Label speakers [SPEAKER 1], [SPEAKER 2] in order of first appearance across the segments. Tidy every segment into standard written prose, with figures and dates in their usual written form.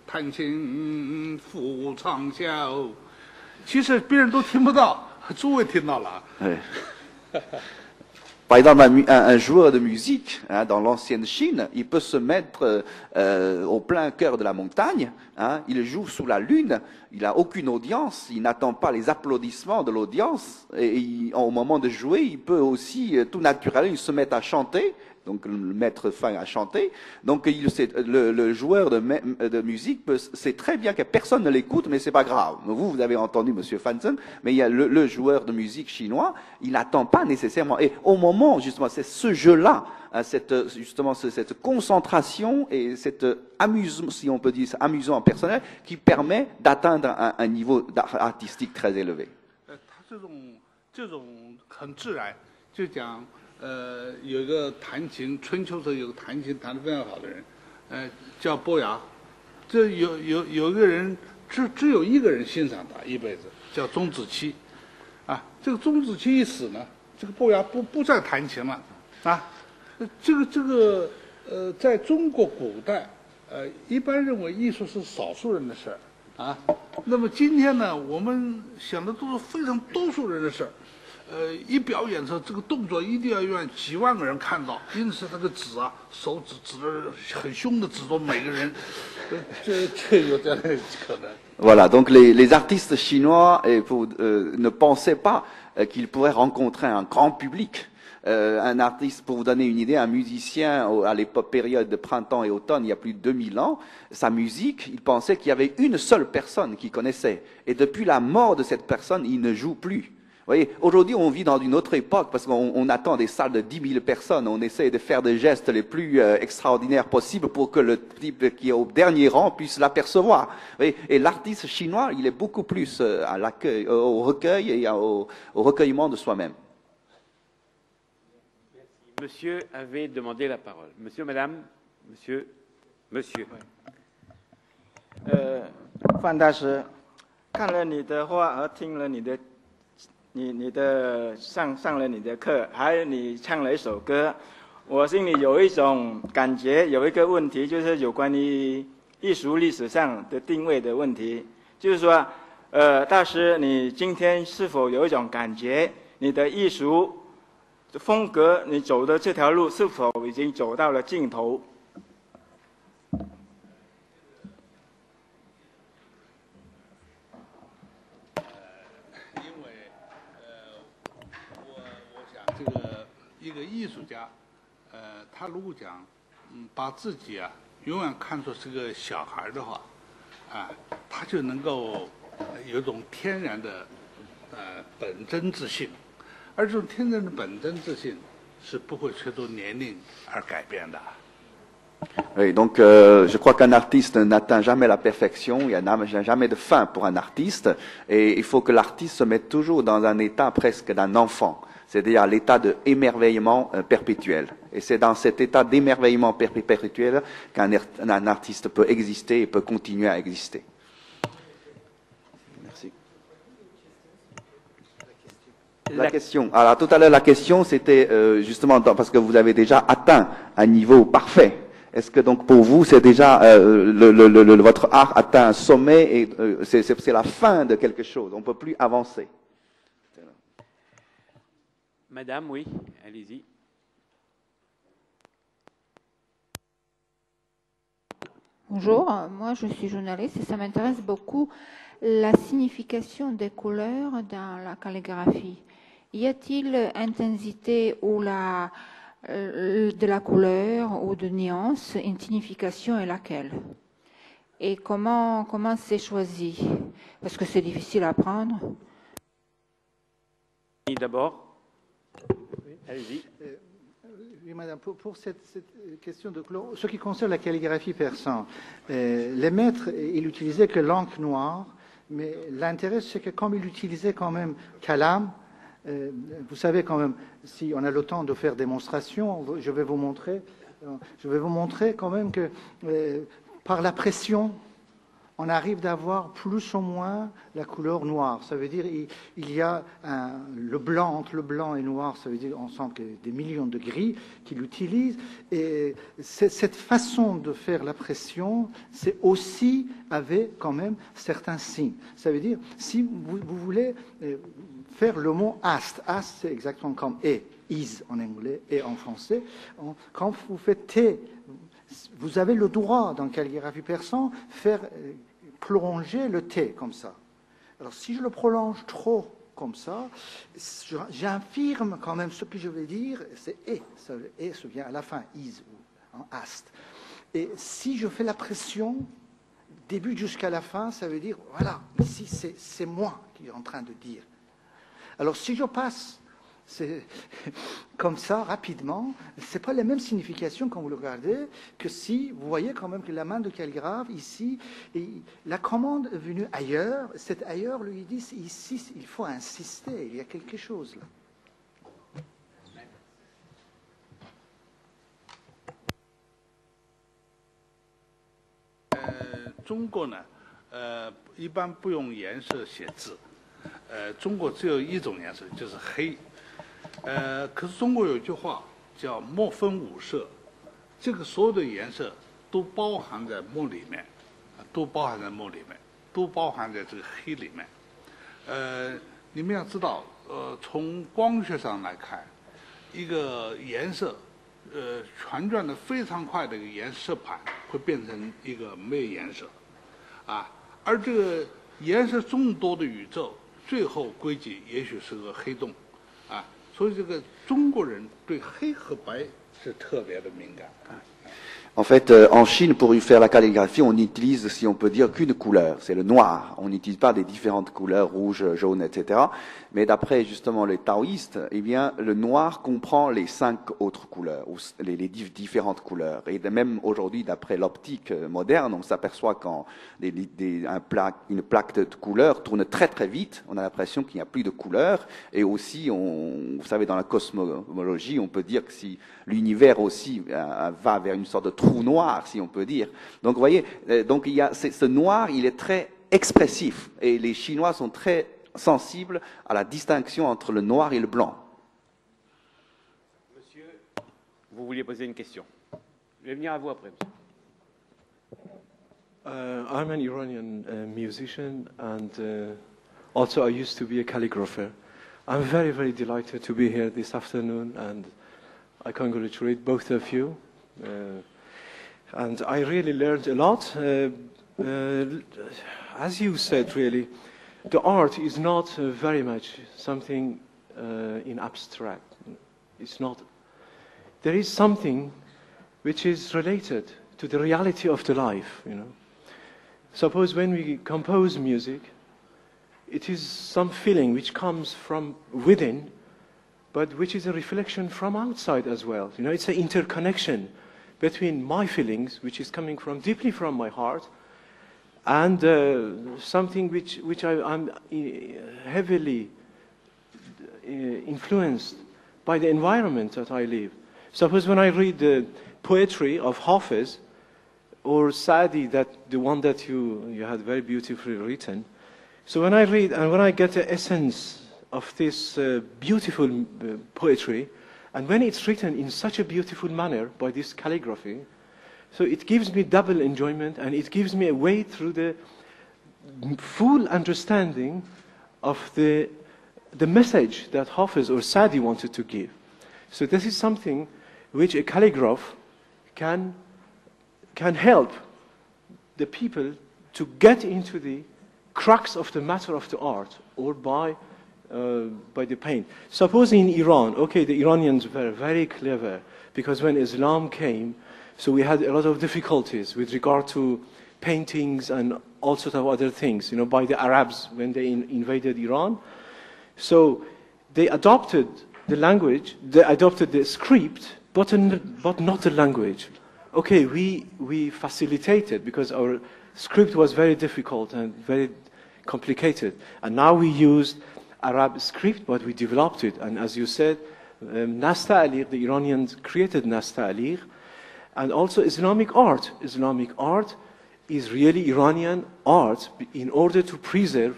[SPEAKER 1] 弹琴复长啸。其实别人都听不到，诸位听到了。
[SPEAKER 2] Par exemple, un joueur de musique hein, dans l'ancienne Chine, il peut se mettre au plein cœur de la montagne, hein, il joue sous la lune, il n'a aucune audience, il n'attend pas les applaudissements de l'audience, et au moment de jouer, il peut aussi tout naturellement se mettre à chanter, donc mettre fin à chanter. Donc le joueur de musique sait très bien que personne ne l'écoute, mais c'est pas grave. Vous avez entendu Monsieur Fanzen, mais il y a le joueur de musique chinois, il n'attend pas nécessairement. Et au moment, justement, c'est ce jeu-là, hein, cette concentration et cet amusement, si on peut dire, amusant personnel, qui permet d'atteindre un niveau artistique très élevé.
[SPEAKER 1] 这种很自然，就讲。有一个弹琴，春秋时候有个弹琴弹得非常好的人，叫伯牙。这有一个人，只有一个人欣赏他一辈子，叫钟子期。啊，这个钟子期一死呢，这个伯牙不再弹琴了。啊，这个在中国古代，一般认为艺术是少数人的事儿。啊，那么今天呢，我们想的都是非常多数人的事儿。一表演的时候，这个动作一定要让几万个人看到，因此这个指啊，手指着很凶的指着每个人，这有这样的可能。
[SPEAKER 2] Voilà, donc les artistes chinois ne pensaient pas qu'ils pourraient rencontrer un grand public. Un artiste, pour vous donner une idée, un musicien à l'époque période de printemps et automne, il y a plus de 2000 ans, sa musique, il pensait qu'il y avait une seule personne qui connaissait. Et depuis la mort de cette personne, il ne joue plus. Vous voyez, aujourd'hui, on vit dans une autre époque parce qu'on attend des salles de 10 000 personnes. On essaie de faire des gestes les plus extraordinaires possibles pour que le type qui est au dernier rang puisse l'apercevoir. Et l'artiste chinois, il est beaucoup plus à l'accueil, au recueil et au recueillement de soi-même.
[SPEAKER 3] Monsieur avait demandé la parole. Monsieur, madame, monsieur.
[SPEAKER 4] 范大师，看了你的话和听了你的上了你的课，还有你唱了一首歌，我心里有一种感觉，有一个问题，就是有关于艺术历史上的定位的问题。就是说，大师，你今天是否有一种感觉，你的艺术风格，你走的这条路是否已经走到了尽头？
[SPEAKER 1] 一个艺术家，他如果讲，把自己啊永远看作是个小孩的话，啊，他就能够有一种天然的本真自信，而这种天然的本真自信是不会随着年龄而改变的。
[SPEAKER 2] Oui, donc je crois qu'un artiste n'atteint jamais la perfection, il n'y a jamais de fin pour un artiste, et il faut que l'artiste se mette toujours dans un état presque d'un enfant. C'est-à-dire l'état d'émerveillement perpétuel. Et c'est dans cet état d'émerveillement perpétuel qu'un artiste peut exister et peut continuer à exister. Merci. La question. Alors tout à l'heure, la question, c'était justement parce que vous avez déjà atteint un niveau parfait. Est-ce que donc pour vous, c'est déjà votre art atteint un sommet et c'est la fin de quelque chose, on ne peut plus avancer?
[SPEAKER 3] Madame, oui, allez-y.
[SPEAKER 5] Bonjour, moi je suis journaliste et ça m'intéresse beaucoup la signification des couleurs dans la calligraphie. Y a-t-il intensité ou de la couleur ou de nuance, une signification et laquelle? Et comment c'est choisi? Parce que c'est difficile à apprendre.
[SPEAKER 3] D'abord. Allez-y.
[SPEAKER 6] Oui, madame, pour cette question de couleur, ce qui concerne la calligraphie persane, les maîtres, ils n'utilisaient que l'encre noire, mais l'intérêt, c'est que comme ils utilisaient quand même kalam, vous savez quand même, si on a le temps de faire démonstration, je vais vous montrer quand même que par la pression on arrive d'avoir plus ou moins la couleur noire. Ça veut dire il y a le blanc, entre le blanc et le noir, ça veut dire ensemble des millions de gris qu'il utilise. Et cette façon de faire la pression, c'est aussi avec quand même certains signes. Ça veut dire, si vous voulez faire le mot ast c'est exactement comme et, is en anglais et en français. Quand vous faites T, vous avez le droit, dans calligraphie persan, faire prolonger le T comme ça. Alors, si je le prolonge trop comme ça, j'affirme quand même ce que je vais dire, c'est et. Et se vient à la fin, is ou en ast. Et si je fais la pression, début jusqu'à la fin, ça veut dire, voilà, ici, c'est moi qui est en train de dire. Alors, si je passe comme ça, rapidement, ce n'est pas la même signification quand vous le regardez que si vous voyez quand même que la main de calligraphe, ici, et la commande est venue ailleurs, cet ailleurs lui dit, ici, il faut insister, il y a quelque chose là.
[SPEAKER 1] 一般不用颜色写字，中国只有一种颜色，就是黑。可是中国有句话叫墨分五色，这个所有的颜色都包含在墨里面，都包含在墨里面，都包含在这个黑里面。你们要知道，从光学上来看，一个颜色，旋转的非常快的一个颜色盘会变成一个没有颜色，而这个颜色众多的宇宙，最后归集也许是个黑洞，所以这个中国人对黑和白是特别的敏感。
[SPEAKER 2] En fait, en Chine, pour y faire la calligraphie, on n'utilise, si on peut dire, qu'une couleur, c'est le noir. On n'utilise pas des différentes couleurs, rouge, jaune, etc. Mais d'après justement les taoïstes, eh bien, le noir comprend les 5 autres couleurs, ou les différentes couleurs. Et même aujourd'hui, d'après l'optique moderne, on s'aperçoit quand une plaque de couleurs tourne très très vite, on a l'impression qu'il n'y a plus de couleurs. Et aussi, vous savez, dans la cosmologie, on peut dire que si l'univers aussi va vers une sorte de trou noir, si on peut dire. Donc, vous voyez, donc il y a ce noir, il est très expressif. Et les Chinois sont très sensibles à la distinction entre le noir et le blanc.
[SPEAKER 3] Monsieur, vous vouliez poser une question. Je vais venir à vous après, monsieur.
[SPEAKER 7] I'm an Iranian musician, and also I used to be a calligrapher. I'm very, very delighted to be here this afternoon, and I congratulate both of you. And I really learned a lot. As you said, really, the art is not very much something in abstract. It's not. There is something which is related to the reality of the life, you know. Suppose when we compose music, it is some feeling which comes from within, but which is a reflection from outside as well. You know, it's an interconnection between my feelings, which is coming from deeply from my heart, and something which I'm heavily influenced by the environment that I live. Suppose when I read the poetry of Hafiz or Saadi, the one that you had very beautifully written. So when I read and when I get the essence of this beautiful poetry, and when it's written in such a beautiful manner by this calligraphy, so it gives me double enjoyment, and it gives me a way through the full understanding of the message that Hafiz or Saadi wanted to give. So this is something which a calligraph can help the people to get into the crux of the matter of the art, or by the paint. Suppose in Iran, okay, the Iranians were very clever, because when Islam came, so we had a lot of difficulties with regard to paintings and all sorts of other things, you know, by the Arabs when they invaded Iran. So they adopted the language, they adopted the script, but not the language. Okay, we facilitated, because our script was very difficult and very complicated. And now we used Arab script, but we developed it. And as you said, Nasta'alir, the Iranians created Nasta'alir. And also Islamic art. Islamic art is really Iranian art. In order to preserve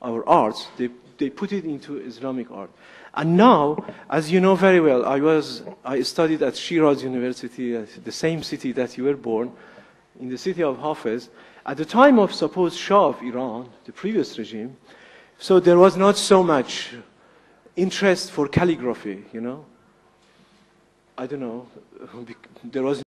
[SPEAKER 7] our arts, they put it into Islamic art. And now, as you know very well, I studied at Shiraz University, the same city that you were born, in the city of Hafiz. At the time of supposed Shah of Iran, the previous regime, so there was not so much interest for calligraphy, you know. I don't know, there was